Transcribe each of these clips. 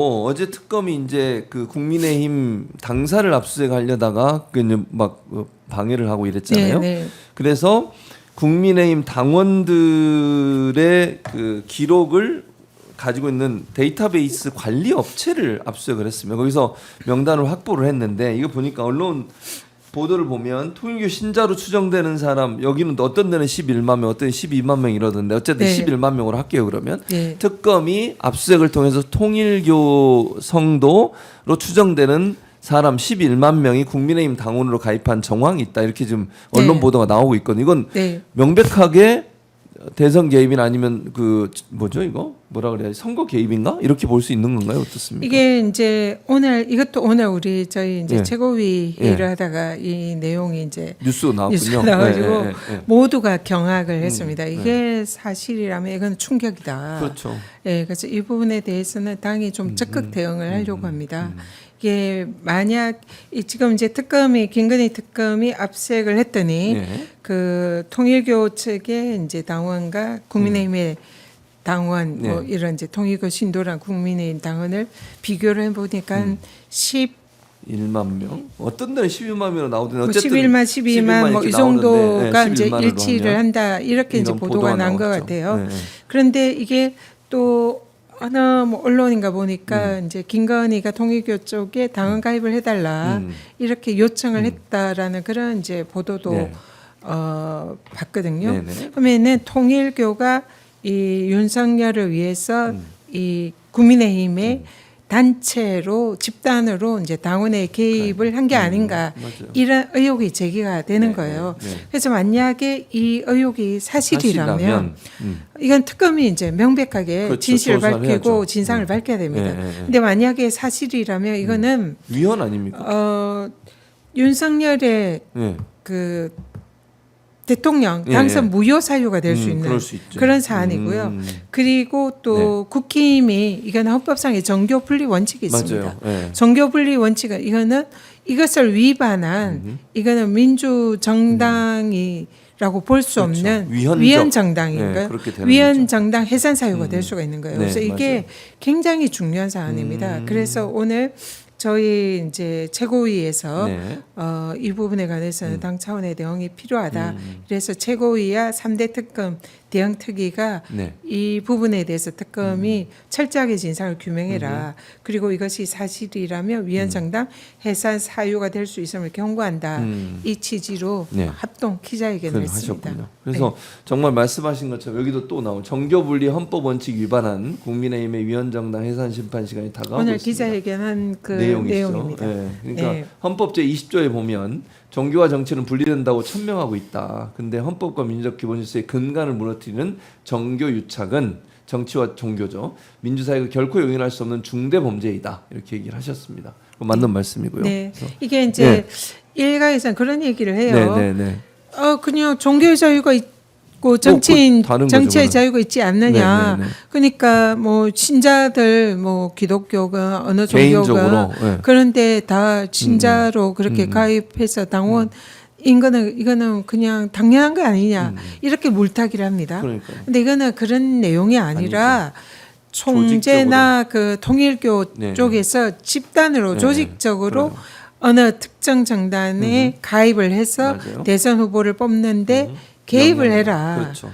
어제 특검이 이제 그 국민의힘 당사를 압수수색하려다가 막 방해를 하고 이랬잖아요. 네. 그래서 국민의힘 당원들의 그 기록을 가지고 있는 데이터베이스 관리 업체를 압수수색을 했습니다. 거기서 명단을 확보를 했는데 이거 보니까 언론 보도를 보면 통일교 신자로 추정되는 사람 여기는 어떤 데는 11만 명, 어떤 데는 12만 명 이러던데 어쨌든 네. 11만 명으로 할게요 그러면. 네. 특검이 압수수색을 통해서 통일교 성도로 추정되는 사람 11만 명이 국민의힘 당원으로 가입한 정황이 있다 이렇게 지금 언론 네. 보도가 나오고 있거든요. 이건 네. 명백하게 대선 개입이나 아니면 그 뭐죠 이거 뭐라 그래야지 선거 개입인가 이렇게 볼 수 있는 건가요? 어떻습니까? 이게 이제 이것도 오늘 우리 저희 이제 예. 최고위 회의를 예. 하다가 이 내용이 이제 뉴스도 나왔군요. 뉴스가 나와가지고 예. 모두가 경악을 했습니다. 네. 이게 사실이라면 이건 충격이다. 그렇죠. 예, 그래서 이 부분에 대해서는 당이 좀 적극 대응을 하려고 합니다. 이게 만약 지금 이제 김건희 특검이 압수수색을 했더니 네. 그 통일교 측의 이제 당원과 국민의힘의 당원 뭐 네. 이런 이제 통일교 신도랑 국민의힘 당원을 비교를 해보니까 한 1만 명? 어떤 데는 12만 명으로 나오던데 뭐 어쨌든 11만, 12만 뭐 이 정도가 이제 11만으로 일치를 하면 한다 이렇게 이제 이런 보도가 난 것 나왔죠. 같아요. 네. 그런데 이게 또 하나 뭐 언론인가 보니까 이제 김건희가 통일교 쪽에 당원 가입을 해달라 이렇게 요청을 했다라는 그런 이제 보도도 네. 봤거든요. 네네. 그러면은 통일교가 이 윤석열을 위해서 이 국민의힘의 단체로 집단으로 이제 당원에 개입을 한 게 아닌가 맞아요. 이런 의혹이 제기가 되는 네, 거예요. 네, 네. 그래서 만약에 이 의혹이 사실이라면 음. 이건 특검이 이제 명백하게 그렇죠. 진실을 조사를 밝히고 해야죠. 진상을 밝혀야 됩니다. 네, 네, 네. 근데 만약에 사실이라면 이거는 위헌 아닙니까? 윤석열의 네. 그 대통령 예, 당선 예. 무효 사유가 될 수 있는 그럴 수 있죠. 그런 사안이고요. 그리고 또 국힘이 이건 헌법상의 정교 분리 원칙이 있습니다. 맞아요. 네. 정교 분리 원칙은 이것을 위반한 이거는 민주 정당이라고 볼 수 그렇죠. 없는 위헌적. 위헌 정당인가요? 네, 그렇게 되는 위헌 거죠. 정당 해산 사유가 될 수가 있는 거예요. 네, 그래서 이게 맞아요. 굉장히 중요한 사안입니다. 그래서 오늘 저희 이제 최고위에서 네. 이 부분에 관해서는 당 차원의 대응이 필요하다. 그래서 최고위와 3대 특검 대응 특위가 네. 이 부분에 대해서 특검이 철저하게 진상을 규명해라. 그리고 이것이 사실이라면 위헌정당 해산 사유가 될 수 있음을 경고한다. 이 취지로 네. 합동 기자회견을 했습니다. 하셨군요. 그래서 정말 말씀하신 것처럼 여기도 또 나온 정교분리 헌법 원칙 위반한 국민의힘의 위헌정당 해산 심판 시간이 다가오고 오늘 있습니다. 기자회견한 그 내용이 내용입니다. 있어. 예. 그러니까 네. 헌법 제 20조에 보면 종교와 정치는 분리된다고 천명하고 있다. 근데 헌법과 민주적 기본 질서의 근간을 무너뜨리는 정교 유착은 정치와 종교죠. 민주사회가 결코 용인할 수 없는 중대 범죄이다. 이렇게 얘기를 하셨습니다. 맞는 말씀이고요. 네. 그래서 이게 이제 일각에서는 그런 얘기를 해요. 네네네. 그냥 종교의 자유가 있고 정치인 다른 거죠, 정치의 그거는. 자유가 있지 않느냐. 네네네. 그러니까 뭐 신자들 뭐 기독교가 어느 개인적으로, 종교가 네. 그런데 다 신자로 그렇게 가입해서 당원 이거는 그냥 당연한 거 아니냐 이렇게 물타기를 합니다. 그러니까요. 근데 이거는 그런 내용이 아니라 총재나 그 통일교 네. 쪽에서 집단으로 네. 조직적으로 그래요. 어느 특정 정당에 가입을 해서 맞아요. 대선 후보를 뽑는데 개입을 영향력. 해라. 그렇죠.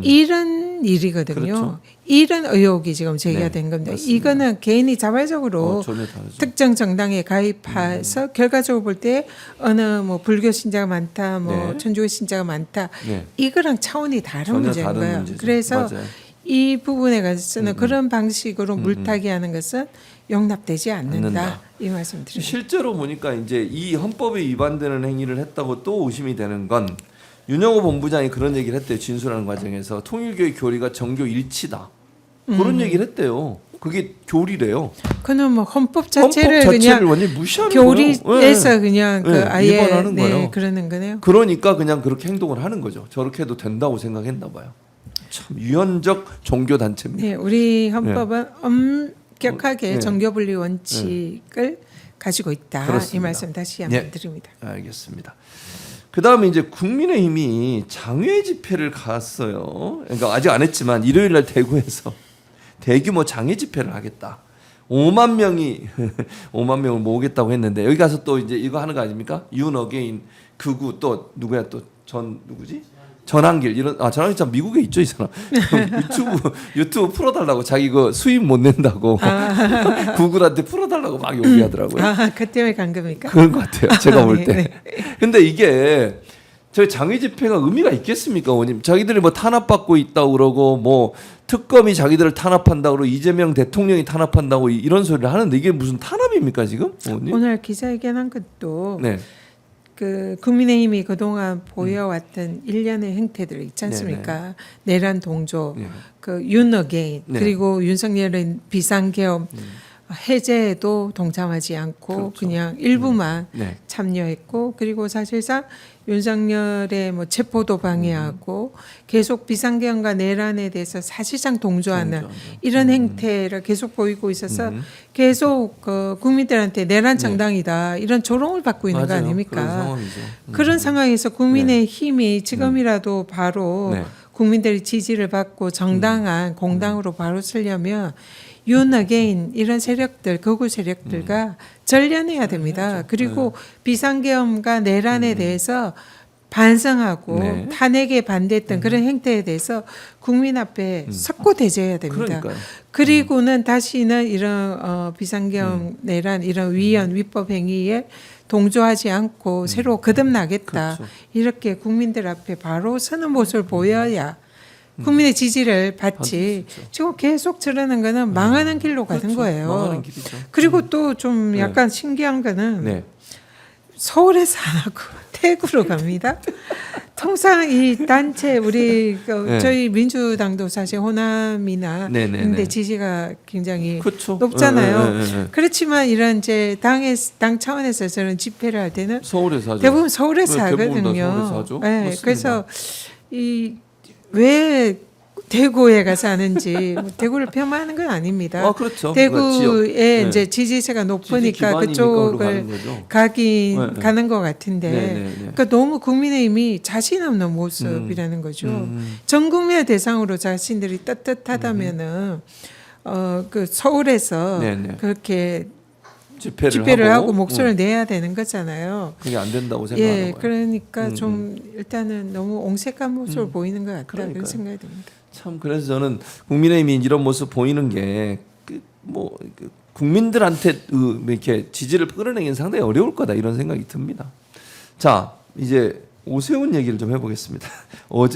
이런 일이거든요. 그렇죠. 이런 의혹이 지금 제기가 네, 된 겁니다. 맞습니다. 이거는 개인이 자발적으로 전혀 다르죠. 특정 정당에 가입해서 결과적으로 볼 때 어느 뭐 불교 신자가 많다, 뭐 네. 천주교 신자가 많다, 네. 이거랑 차원이 다른 전혀 문제인 다른 거예요. 문제죠. 그래서 맞아요. 이 부분에 관해서는 그런 방식으로 물타기하는 것은 용납되지 않는다. 않는다. 이 말씀드립니다. 실제로 보니까 이제 이 헌법에 위반되는 행위를 했다고 또 의심이 되는 건 윤영호 본부장이 그런 얘기를 했대요. 진술하는 과정에서 통일교의 교리가 정교 일치다. 그런 얘기를 했대요. 그게 교리래요. 그는 뭐 헌법 헌법 자체를 자체를 그냥 완전히 무시하는 교리에서 거예요. 그냥 그 네, 아예 위반하는 거예요. 그러는 거네요. 그러니까 그냥 그렇게 행동을 하는 거죠. 저렇게 해도 된다고 생각했나 봐요. 참 유연적 종교 단체입니다. 네, 우리 헌법은 엄격하게 네. 정교분리 원칙을 가지고 있다. 그렇습니다. 이 말씀 다시 한번 네. 드립니다. 알겠습니다. 그 다음에 이제 국민의힘이 장외 집회를 갔어요. 그러니까 아직 안 했지만 일요일 날 대구에서 대규모 장외 집회를 하겠다. 5만 명이 5만 명을 모으겠다고 했는데 여기 가서 또 이제 이거 하는 거 아닙니까? 윤 어게인 극우 또 누구야 또 누구지? 전한길 이런 전한길 참 미국에 있죠 이 사람 유튜브 풀어달라고 자기 그 수입 못 낸다고 구글한테 풀어달라고 막 요구하더라고요. 그 때문에 간 겁니까? 그런 것 같아요. 제가 볼 때. 네. 근데 이게 저희 장외 집회가 의미가 있겠습니까, 의원님? 자기들이 뭐 탄압받고 있다고 그러고 뭐 특검이 자기들을 탄압한다고 그러고 이재명 대통령이 탄압한다고 이런 소리를 하는데 이게 무슨 탄압입니까 지금, 의원님? 오늘 기자회견한 것도 네. 그 국민의힘이 그동안 보여왔던 일련의 행태들 있지 않습니까? 내란 동조, 네. 그 윤어게인 네. 그리고 윤석열은 비상계엄 해제에도 동참하지 않고 그렇죠. 그냥 일부만 네. 참여했고 그리고 사실상 윤석열의 뭐 체포도 방해하고 계속 비상계엄과 내란에 대해서 사실상 동조하는 이런 행태를 계속 보이고 있어서 계속 그 국민들한테 내란 정당이다 이런 조롱을 받고 있는 거 맞아요. 아닙니까? 그런 상황이죠. 그런 상황에서 국민의힘이 지금이라도 바로 네. 국민들의 지지를 받고 정당한 공당으로 바로 서려면 윤 어게인 이런 세력들 극우 세력들과 전련해야 됩니다. 그리고 비상계엄과 내란에 대해서 반성하고 네. 탄핵에 반대했던 그런 행태에 대해서 국민 앞에 섰고 대제해야 됩니다. 그러니까요. 그리고는 다시는 이런 비상계엄 내란 이런 위법 행위에 동조하지 않고 새로 거듭나겠다. 그렇죠. 이렇게 국민들 앞에 바로 서는 모습을 보여야 국민의 지지를 받지. 지금 계속 저러는 거는 망하는 길로 가는 그렇죠. 거예요. 망하는 길이죠. 그리고 또 좀 약간 신기한 거는 네. 서울에서 안 하고 대구로 갑니다. 통상 이 단체 우리 네. 저희 민주당도 사실 호남이나 네, 네, 근데 네. 지지가 굉장히 그렇죠. 높잖아요. 네. 그렇지만 이런 이제 당 차원에서 저는 집회를 할 때는 서울에서 하죠. 대부분 서울에서 네, 대부분 다 하거든요. 서울에서 하죠. 네, 맞습니다. 그래서 이 왜 대구에 가서 하는지 뭐 대구를 폄하하는 건 아닙니다. 그렇죠. 대구에 네. 이제 지지세가 높으니까 지지 기반이니까 그쪽을 가는 거죠. 가긴 네. 가는 것 같은데, 네. 그러니까 너무 국민의힘이 자신 없는 모습이라는 거죠. 전 국민의 대상으로 자신들이 떳떳하다면은 그 서울에서 네, 네. 그렇게 집회를 하고 목소리를 내야 되는 거잖아요. 그게 안 된다고 생각하는 예, 거예요. 그러니까 좀 일단은 너무 옹색한 모습을 보이는 것 같다 그러니까요. 그런 생각이 듭니다. 참 그래서 저는 국민의힘이 이런 모습 보이는 게 국민들한테 이렇게 지지를 끌어내기는 상당히 어려울 거다 이런 생각이 듭니다. 자, 이제 오세훈 얘기를 좀 해보겠습니다.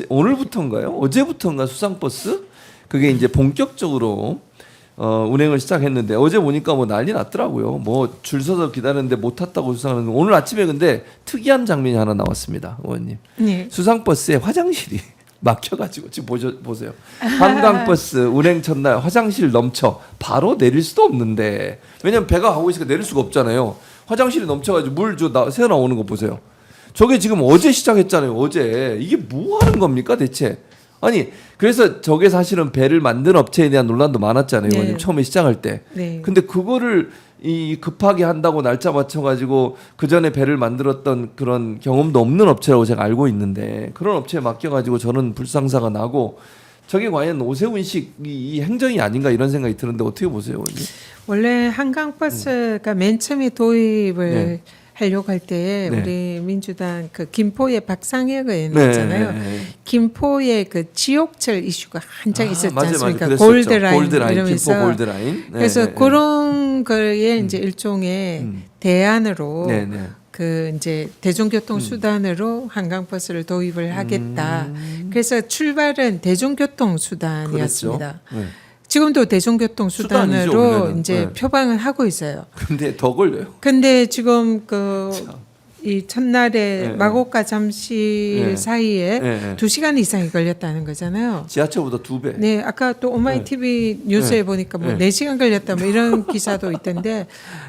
오늘부터인가요? 어제부터인가 수상버스 그게 이제 본격적으로 운행을 시작했는데 어제 보니까 뭐 난리 났더라고요. 뭐 줄 서서 기다렸는데 못 탔다고 수상하는 오늘 아침에 근데 특이한 장면이 하나 나왔습니다, 의원님. 네. 수상버스에 화장실이 막혀가지고 지금 보세요. 관광버스 운행 첫날 화장실 넘쳐 바로 내릴 수도 없는데 왜냐면 배가 가고 있으니까 내릴 수가 없잖아요. 화장실이 넘쳐가지고 물 새어 나오는 거 보세요. 저게 지금 어제 시작했잖아요. 어제 이게 뭐 하는 겁니까 대체? 아니 그래서 저게 사실은 배를 만든 업체에 대한 논란도 많았잖아요. 네. 의원님 처음에 시작할 때. 네. 근데 그거를 급하게 한다고 날짜 맞춰가지고 그 전에 배를 만들었던 그런 경험도 없는 업체라고 제가 알고 있는데 그런 업체에 맡겨가지고 저는 불상사가 나고 저게 과연 오세훈식 이 행정이 아닌가 이런 생각이 드는데 어떻게 보세요, 의원님? 원래 한강버스가 맨 처음에 도입을 네. 하려고 할 때 네. 우리 민주당 그 김포의 박상혁 의원 있잖아요. 김포의 그 지옥철 이슈가 한창 있었지 않습니까? 그랬었죠. 골드라인 이러면서 김포 골드라인. 그래서 그런 거에 이제 일종의 대안으로 그 이제 대중교통 수단으로 한강버스를 도입을 하겠다. 그래서 출발은 대중교통 수단이었습니다. 그렇죠. 지금도 대중교통 수단으로 수단이죠, 이제 표방을 하고 있어요. 근데 더 걸려요. 근데 지금 이 첫날에 네. 마곡과 잠실 네. 사이에 네. 2시간 이상이 걸렸다는 거잖아요. 지하철보다 2배. 네, 아까 또 오마이 TV 뉴스에 보니까 뭐 4시간 걸렸다 뭐 이런 기사도 있던데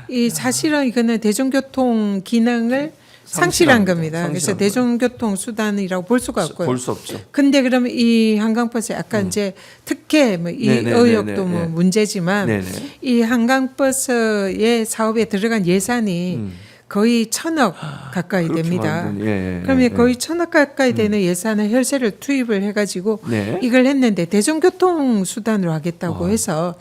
이 사실은 이거는 대중교통 기능을 상실한 겁니다. 그래서 대중교통 수단이라고 볼 수가 없고요. 볼 수 없죠. 근데 그러면 이 한강버스 아까 이제 특혜 뭐 이 의혹도 뭐 문제지만 이 한강버스의 사업에 들어간 예산이 거의 1,000억 가까이 됩니다. 그러면 거의 1,000억 가까이 되는 예산을 혈세를 투입을 해가지고 이걸 했는데 대중교통 수단으로 하겠다고 해서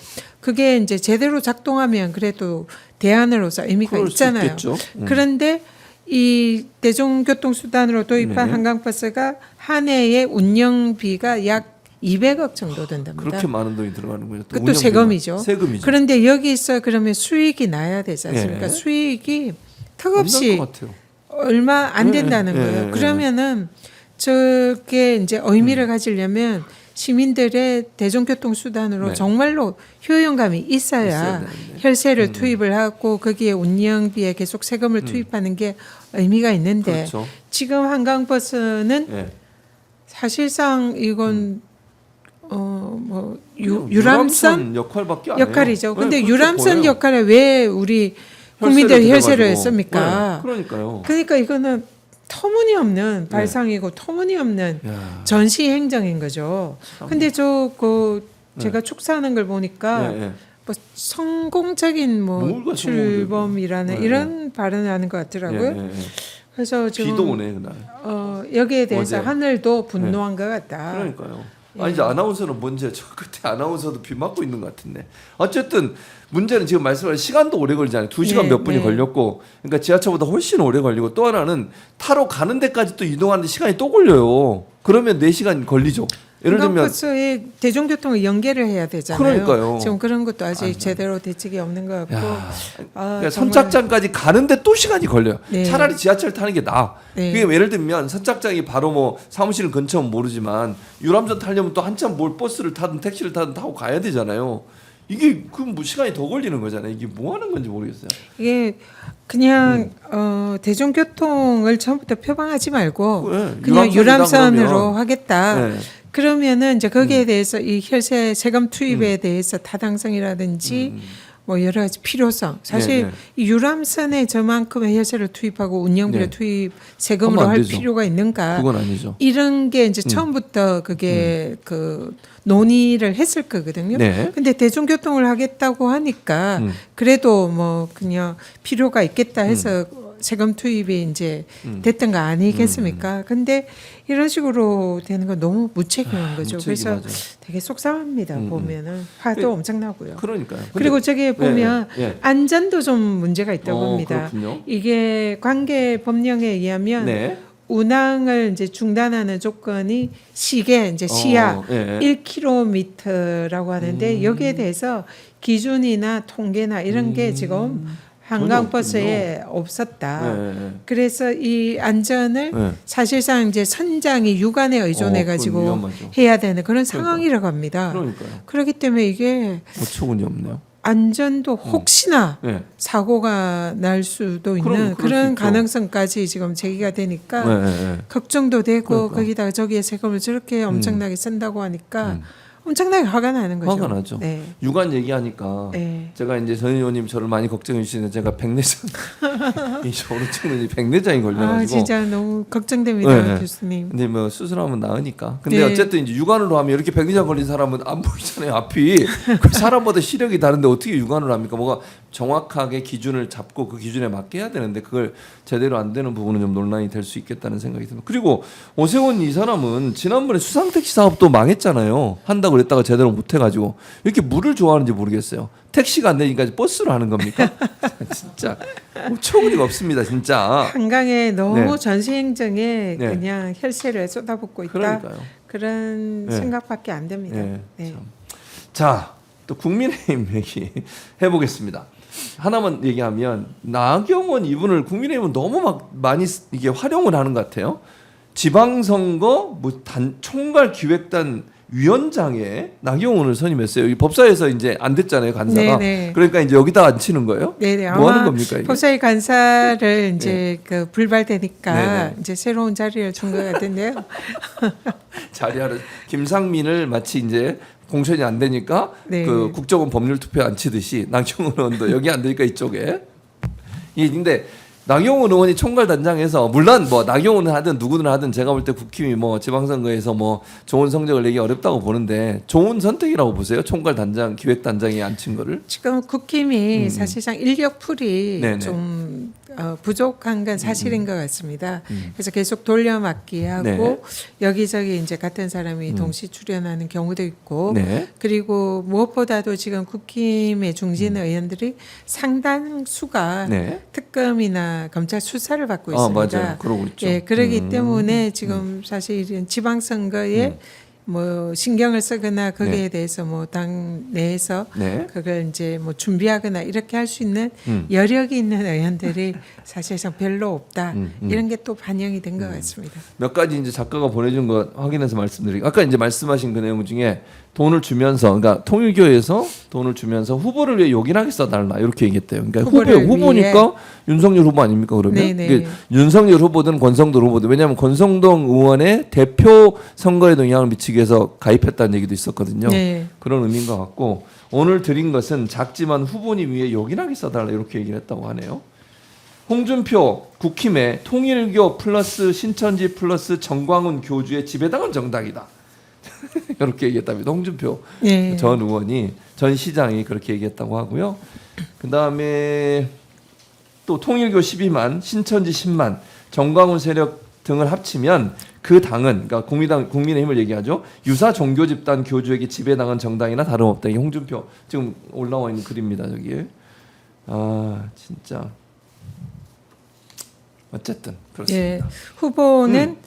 그게 이제 제대로 작동하면 그래도 대안으로서 의미가 그럴 수 있잖아요. 있겠죠. 그런데 이 대중교통수단으로 도입한 네. 한강버스가 한 해에 운영비가 약 200억 정도 된답니다. 그렇게 많은 돈이 들어가는군요. 또 그것도 세금이죠. 세금이죠. 그런데 여기서 그러면 수익이 나야 되지 않습니까? 예. 수익이 없는 턱없이 것 같아요. 얼마 안 된다는 예, 거예요. 예, 그러면은 저게 이제 의미를 가지려면 시민들의 대중교통 수단으로 네. 정말로 효용감이 있어야 있어야 되는데. 혈세를 투입을 하고 거기에 운영비에 계속 세금을 투입하는 게 의미가 있는데 그렇죠. 지금 한강버스는 예. 사실상 이건 뭐 그냥 유람선 역할밖에 안 해요. 역할이죠. 근데 그렇게 유람선 보여요. 역할에 왜 우리 국민들 혈세를 대가지고. 씁니까? 네, 그러니까요. 그러니까 이거는 터무니없는 발상이고 터무니없는 야. 전시 행정인 거죠. 참. 근데 제가 축사하는 걸 보니까 예, 예. 뭐 성공적인 뭐 뭘가 출범이라는 성공적이에요? 이런 발언을 하는 것 같더라고요. 예, 예, 예. 그래서 지금 비도 오네 그날. 여기에 대해서 어제. 하늘도 분노한 것 같다. 그러니까요. 예. 아니 이제 아나운서는 뭔지 저 끝에 아나운서도 비 맞고 있는 것 같은데 어쨌든 문제는 지금 말씀하신 시간도 오래 걸리잖아요. 2시간 네, 몇 분이 네. 걸렸고 그러니까 지하철보다 훨씬 오래 걸리고 또 하나는 타러 가는 데까지 또 이동하는데 시간이 또 걸려요. 그러면 4시간 걸리죠. 예를 들면 한강버스에 대중교통을 연계를 해야 되잖아요. 그러니까요. 지금 그런 것도 아직 제대로 대책이 없는 것 같고. 야, 그러니까 정말- 선착장까지 가는데 또 시간이 걸려요. 네. 차라리 지하철 타는 게 나아. 네. 그게 예를 들면 선착장이 바로 뭐 사무실 근처면 모르지만 유람선 타려면 또 한참 뭘 버스를 타든 택시를 타든 타고 가야 되잖아요. 이게 그럼 뭐 시간이 더 걸리는 거잖아요. 이게 뭐 하는 건지 모르겠어요. 이게 그냥 대중교통을 처음부터 표방하지 말고 네, 그냥 유람선이다 유람선으로 그러면. 하겠다. 네. 그러면은 이제 거기에 대해서 이 혈세 세금 투입에 대해서 타당성이라든지 뭐 여러 가지 필요성. 사실 네, 네. 이 유람선에 저만큼의 혈세를 투입하고 운영비를 네. 투입 세금으로 하면 안 할 되죠. 필요가 있는가? 그건 아니죠. 이런 게 이제 처음부터 그게 그 논의를 했을 거거든요. 네. 근데 대중교통을 하겠다고 하니까 그래도 뭐 그냥 필요가 있겠다 해서 세금 투입이 이제 됐던 거 아니겠습니까? 근데 이런 식으로 되는 건 너무 무책임한 거죠. 그래서 무책임하죠. 되게 속상합니다. 보면은 화도 엄청나고요. 그러니까요. 근데- 그리고 저기에 보면 네, 네. 안전도 좀 문제가 있다고 봅니다. 그렇군요. 이게 관계 법령에 의하면 네. 운항을 이제 중단하는 조건이 시계 이제 시야 예. 1km라고 하는데 여기에 대해서 기준이나 통계나 이런 게 지금 한강버스에 없었다. 네. 그래서 이 안전을 네. 사실상 이제 선장이 유관에 의존해 그건 가지고 위험하죠. 해야 되는 그런 상황이라고 합니다. 그러니까요. 그렇기 때문에 이게 어처구니 없네요. 안전도 혹시나 네. 사고가 날 수도 그럼 있는 그럴 수 그런 있죠. 가능성까지 지금 제기가 되니까 네, 네, 네. 걱정도 되고 그러니까. 거기다가 저기에 세금을 저렇게 엄청나게 쓴다고 하니까 엄청나게 화가 나는 거죠. 화가 나죠. 네. 유관 얘기하니까 네. 제가 이제 전 의원님 저를 많이 걱정해 주시는데 제가 백내장 이 오른쪽 눈이 백내장이 걸려가지고 아 진짜 너무 걱정됩니다, 네. 교수님. 근데 뭐 수술하면 나으니까. 근데 네. 어쨌든 이제 유관으로 하면 이렇게 백내장 걸린 사람은 안 보이잖아요 앞이. 그 사람마다 시력이 다른데 어떻게 유관으로 합니까? 뭐가 정확하게 기준을 잡고 그 기준에 맞게 해야 되는데 그걸 제대로 안 되는 부분은 좀 논란이 될 수 있겠다는 생각이 듭니다. 그리고 오세훈 이 사람은 지난번에 수상택시 사업도 망했잖아요. 한다고 그랬다가 제대로 못 해가지고 이렇게 물을 좋아하는지 모르겠어요. 택시가 안 되니까 버스로 하는 겁니까? 진짜 어처구니가 없습니다, 진짜. 한강에 너무 네. 전시행정에 네. 그냥 혈세를 쏟아붓고 있다. 그러니까요. 그런 네. 생각밖에 안 됩니다. 네, 네. 참. 자, 또 국민의힘 얘기 해보겠습니다. 하나만 얘기하면 나경원 이분을 국민의힘은 너무 막 많이 이게 활용을 하는 것 같아요. 지방선거 뭐 총괄 기획단 위원장에 나경원을 선임했어요. 이 법사에서 이제 안 됐잖아요, 간사가. 네네. 그러니까 이제 여기다 앉히는 거예요? 네네. 뭐 하는 아마 겁니까 이게? 법사위 간사를 이제 그 불발되니까 네네. 이제 새로운 자리를 준 것 같은데요. 자리하러 김상민을 마치 이제 공천이 안 되니까 네. 그 국정원 법률 투표 안 치듯이 나경원 의원도 여기 안 되니까 이쪽에. 이 근데 나경원 의원이 총괄단장에서 물론 뭐 나경원을 하든 누구든 하든 제가 볼 때 국힘이 뭐 지방선거에서 뭐 좋은 성적을 내기 어렵다고 보는데 좋은 선택이라고 보세요. 총괄단장 기획단장에 앉힌 거를. 지금 국힘이 사실상 인력풀이 네네. 좀 부족한 건 사실인 것 같습니다. 그래서 계속 돌려막기 하고 네. 여기저기 이제 같은 사람이 동시 출연하는 경우도 있고 네. 그리고 무엇보다도 지금 국힘의 중진 의원들이 상당수가 네. 특검이나 검찰 수사를 받고 아, 있습니다. 맞아요. 그러고 있죠. 예, 그러기 때문에 지금 사실은 지방선거에 뭐 신경을 쓰거나 거기에 네. 대해서 뭐 당 내에서 네. 그걸 이제 뭐 준비하거나 이렇게 할 수 있는 음. 여력이 있는 의원들이 사실상 별로 없다. 이런 게 또 반영이 된 것 같습니다. 몇 가지 이제 작가가 보내준 거 확인해서 말씀드리고 아까 이제 말씀하신 그 내용 중에 돈을 주면서 그러니까 통일교에서 돈을 주면서 후보를 위해 요긴하게 써달라 이렇게 얘기했대요. 그러니까 후보를 후보니까 윤석열 후보 아닙니까 그러면? 네네. 이게 윤석열 후보든 권성동 후보든 왜냐하면 권성동 의원의 대표 선거에도 영향을 미치기 위해서 가입했다는 얘기도 있었거든요. 네. 그런 의미인 것 같고 오늘 드린 것은 작지만 후보님 위해 요긴하게 써달라 이렇게 얘기를 했다고 하네요. 홍준표 국힘의 통일교 플러스 신천지 플러스 정광훈 교주의 지배당은 정당이다. 이렇게 얘기했답니다. 홍준표 네. 전 의원이 전 시장이 그렇게 얘기했다고 하고요. 그 다음에 또 통일교 12만, 신천지 10만, 정광훈 세력 등을 합치면 그 당은 그러니까 국민의힘을 얘기하죠. 유사 종교 집단 교주에게 지배당한 정당이나 다름없다. 이 홍준표 지금 올라와 있는 글입니다. 저기에. 아 진짜 어쨌든 그렇습니다. 예, 후보는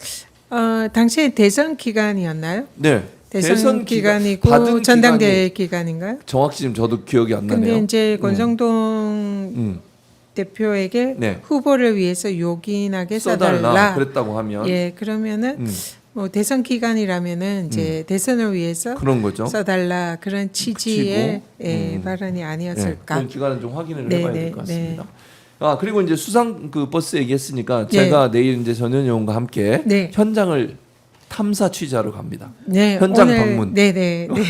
당시에 대선 기간이었나요? 네. 대선 기간이고 받은 전당대회 기간이 기간인가요? 정확히 지금 저도 기억이 안 나네요. 근데 이제 권성동 대표에게 네. 후보를 위해서 요긴하게 써달라 써달라. 그랬다고 하면 예, 그러면은 뭐 대선 기간이라면은 이제 대선을 위해서 그런 거죠. 써달라 그런 취지의 그치고, 예, 발언이 네, 아니었을까? 그런 기간은 좀 확인을 네, 해봐야 네, 될 것 같습니다. 아 그리고 이제 수상 그 버스 얘기했으니까 네. 제가 내일 이제 전현희 의원과 함께 네. 현장을 탐사 취재하러 갑니다. 네, 현장 오늘, 방문. 네네. 네.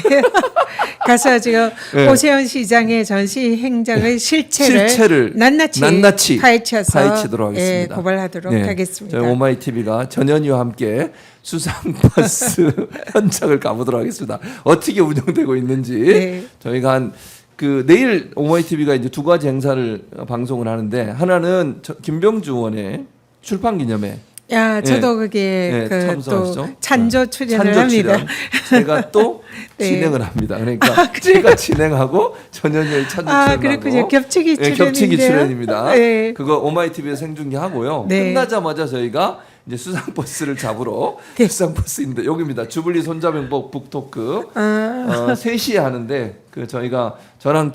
가서 지금 네. 오세훈 시장의 전시 행정의 실체를 실체를 낱낱이 파헤쳐서 파헤치도록 하겠습니다. 예, 고발하도록 네, 하겠습니다. 저희 오마이 TV가 전현희와 함께 수상 버스 현장을 가보도록 하겠습니다. 어떻게 운영되고 있는지 네. 저희가 한 그 내일 오마이 TV가 이제 두 가지 행사를 방송을 하는데 하나는 김병주 의원의 출판 기념회 야, 저도 그게 그 참석하시죠? 또 찬조 출연을 찬조 합니다. 출연. 제가 또 네. 진행을 합니다. 그러니까 제가 진행하고 전현희의 찬조 출연하고 그렇군요. 겹치기 네, 겹치기 출연인데요. 출연입니다. 네. 그거 오마이TV에서 생중계하고요. 네. 끝나자마자 저희가 이제 수상 버스를 잡으러 네. 수상 버스인데 여기입니다. 주블리 손자병법 북토크 3시에 하는데 그 저희가 저랑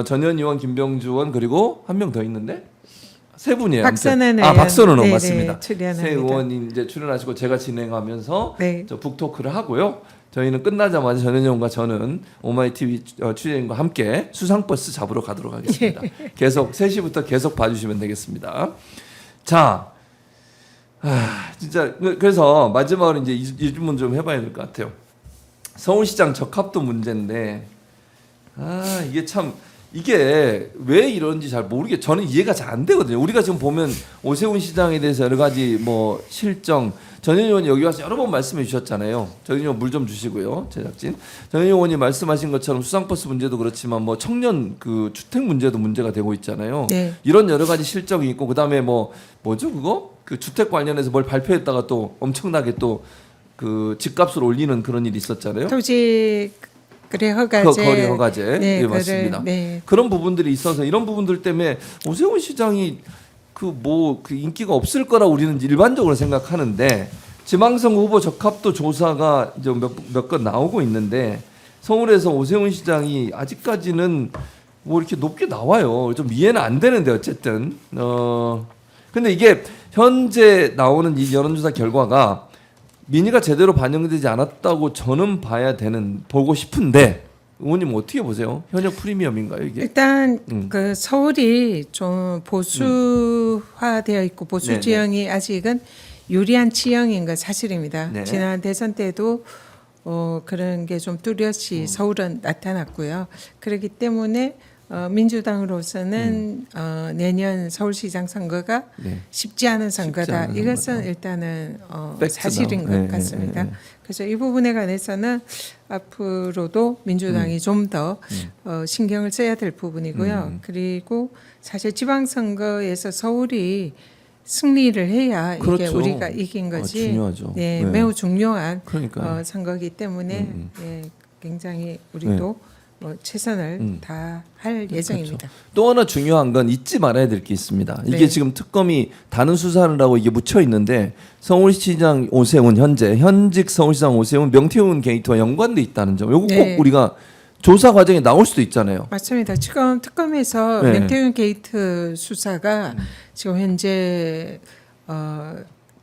전현희 의원, 김병주 의원 그리고 한 명 더 있는데 세 분이에요. 박선은 아무튼. 박선은 의원 네네, 맞습니다. 출연합니다. 세 의원이 이제 출연하시고 제가 진행하면서 네. 저 북토크를 하고요. 저희는 끝나자마자 전현희 의원과 저는 오마이TV 취재진과 함께 수상버스 잡으러 가도록 하겠습니다. 계속 3시부터 계속 봐주시면 되겠습니다. 자, 진짜 그래서 마지막으로 이제 이 질문 좀 해봐야 될 것 같아요. 서울시장 적합도 문제인데 이게 참 이게 왜 이런지 잘 모르게 저는 이해가 잘 안 되거든요. 우리가 지금 보면 오세훈 시장에 대해서 여러 가지 뭐 실정 전현희 의원이 여기 와서 여러 번 말씀해 주셨잖아요. 전현희 의원 물 좀 주시고요, 제작진. 전현희 의원이 말씀하신 것처럼 수상버스 문제도 그렇지만 뭐 청년 그 주택 문제도 문제가 되고 있잖아요. 네. 이런 여러 가지 실정이 있고 그다음에 뭐죠 그거 그 주택 관련해서 뭘 발표했다가 또 엄청나게 또 그 집값을 올리는 그런 일이 있었잖아요. 토지 그래 허가제 거리 허가제 네, 예, 맞습니다. 네. 그런 부분들이 있어서 이런 부분들 때문에 오세훈 시장이 그 인기가 없을 거라 우리는 일반적으로 생각하는데 지방선거 후보 적합도 조사가 이제 몇 건 나오고 있는데 서울에서 오세훈 시장이 아직까지는 뭐 이렇게 높게 나와요. 좀 이해는 안 되는데 어쨌든 근데 이게 현재 나오는 이 여론조사 결과가 민의가 제대로 반영되지 않았다고 저는 보고 싶은데 의원님 어떻게 보세요? 현역 프리미엄인가요 이게? 일단 그 서울이 좀 보수화되어 있고 보수 네네. 지형이 아직은 유리한 지형인 건 사실입니다. 네. 지난 대선 때도 그런 게 좀 뚜렷이 서울은 나타났고요. 그렇기 때문에 민주당으로서는 내년 서울시장 선거가 네. 쉽지 않은 선거다. 않은 이것은 선거다. 일단은 팩트다. 사실인 것 네, 같습니다. 네, 네. 그래서 이 부분에 관해서는 앞으로도 민주당이 좀 더 신경을 써야 될 부분이고요. 그리고 사실 지방선거에서 서울이 승리를 해야 이게 그렇죠. 우리가 이긴 거지. 중요하죠. 네, 네. 매우 중요한 그러니까요. 선거이기 때문에 예, 굉장히 우리도 최선을 다할 예정입니다. 또 하나 중요한 건 잊지 말아야 될 게 있습니다. 이게 네. 지금 특검이 다른 수사를 하고 이게 묻혀 있는데 서울시장 오세훈 현직 서울시장 오세훈 명태균 게이트와 연관돼 있다는 점. 요거 네. 꼭 우리가 조사 과정에 나올 수도 있잖아요. 맞습니다. 지금 특검에서 네. 명태균 게이트 수사가 지금 현재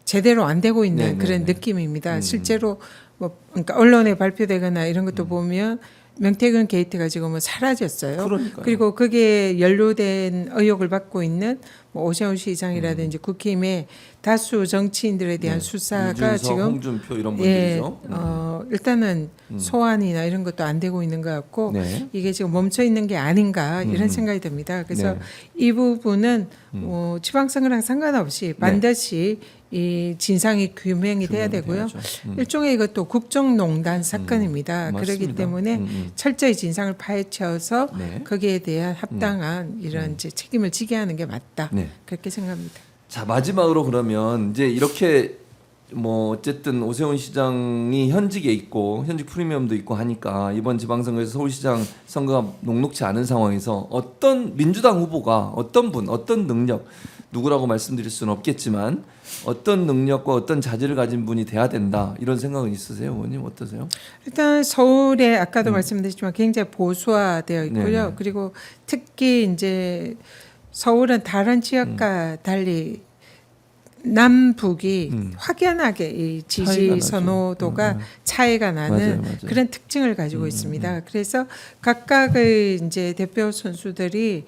제대로 안 되고 있는 네, 네, 그런 네. 느낌입니다. 실제로 뭐 그러니까 언론에 발표되거나 이런 것도 보면 명태균 게이트가 지금 뭐 사라졌어요. 그러니까요. 그리고 거기에 연루된 의혹을 받고 있는 뭐 오세훈 시장이라든지 국힘의 다수 정치인들에 대한 수사가 이준석, 지금 홍준표 이런 예, 분들이죠. 일단은 소환이나 이런 것도 안 되고 있는 것 같고 네. 이게 지금 멈춰 있는 게 아닌가 이런 생각이 듭니다. 그래서 네. 이 부분은 지방선거랑 상관없이 반드시 이 진상이 규명이 돼야 되고요. 돼야죠. 일종의 이것도 국정농단 사건입니다. 그렇기 맞습니다. 때문에 철저히 진상을 파헤쳐서 네. 거기에 대한 합당한 이런 이제 책임을 지게 하는 게 맞다. 네. 그렇게 생각합니다. 자 마지막으로 그러면 이제 이렇게 뭐 어쨌든 오세훈 시장이 현직에 있고 현직 프리미엄도 있고 하니까 이번 지방선거에서 서울시장 선거가 녹록치 않은 상황에서 어떤 민주당 후보가 어떤 분 어떤 능력 누구라고 말씀드릴 수는 없겠지만 어떤 능력과 어떤 자질을 가진 분이 돼야 된다 이런 생각은 있으세요, 의원님 어떠세요? 일단 서울에 아까도 말씀드렸지만 굉장히 보수화되어 있고요. 네네. 그리고 특히 이제 서울은 다른 지역과 달리 남북이 확연하게 이 차이가 지지 나죠. 선호도가 차이가 나는 맞아요, 맞아요. 그런 특징을 가지고 있습니다. 그래서 각각의 이제 대표 선수들이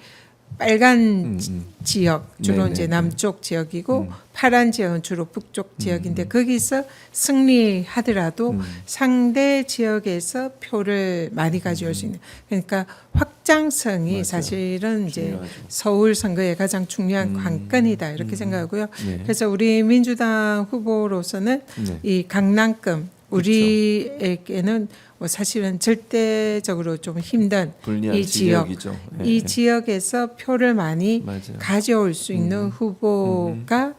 빨간 지역 주로 네네. 이제 남쪽 지역이고 파란 지역은 주로 북쪽 지역인데 거기서 승리하더라도 상대 지역에서 표를 많이 가져올 수 있는 그러니까 확장성이 맞아요. 사실은 이제 중요하죠. 서울 선거의 가장 중요한 관건이다 이렇게 생각하고요. 네. 그래서 우리 민주당 후보로서는 네. 이 강남권 우리에게는 뭐 사실은 절대적으로 좀 힘든 불리한 이 지역, 지역이죠. 예, 이 예. 지역에서 표를 많이 맞아요. 가져올 수 있는 후보가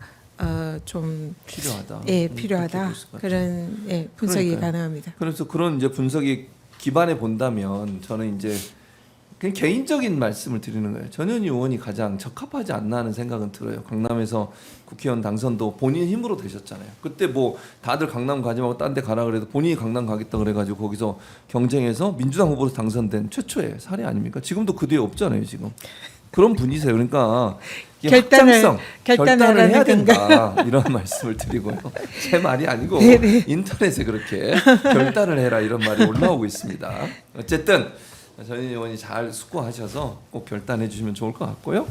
좀 필요하다. 예, 그렇게 필요하다 볼 수가 있죠. 그런 예, 분석이 그러니까요. 가능합니다. 그래서 그런 이제 분석이 기반에 본다면 저는 이제 그냥 개인적인 말씀을 드리는 거예요. 전현희 의원이 가장 적합하지 않나 하는 생각은 들어요. 강남에서 국회의원 당선도 본인 힘으로 되셨잖아요. 그때 뭐 다들 강남 가지 말고 딴 데 가라 그래도 본인이 강남 가겠다 그래가지고 거기서 경쟁해서 민주당 후보로 당선된 최초의 사례 아닙니까? 지금도 그 뒤에 없잖아요. 지금 그런 분이세요. 그러니까 이게 결단을 결단을 해야 하라는 된다 이런 말씀을 드리고요. 제 말이 아니고 네네. 인터넷에 그렇게 결단을 해라 이런 말이 올라오고 있습니다. 어쨌든 전현희 의원이 잘 숙고하셔서 꼭 결단해 주시면 좋을 것 같고요.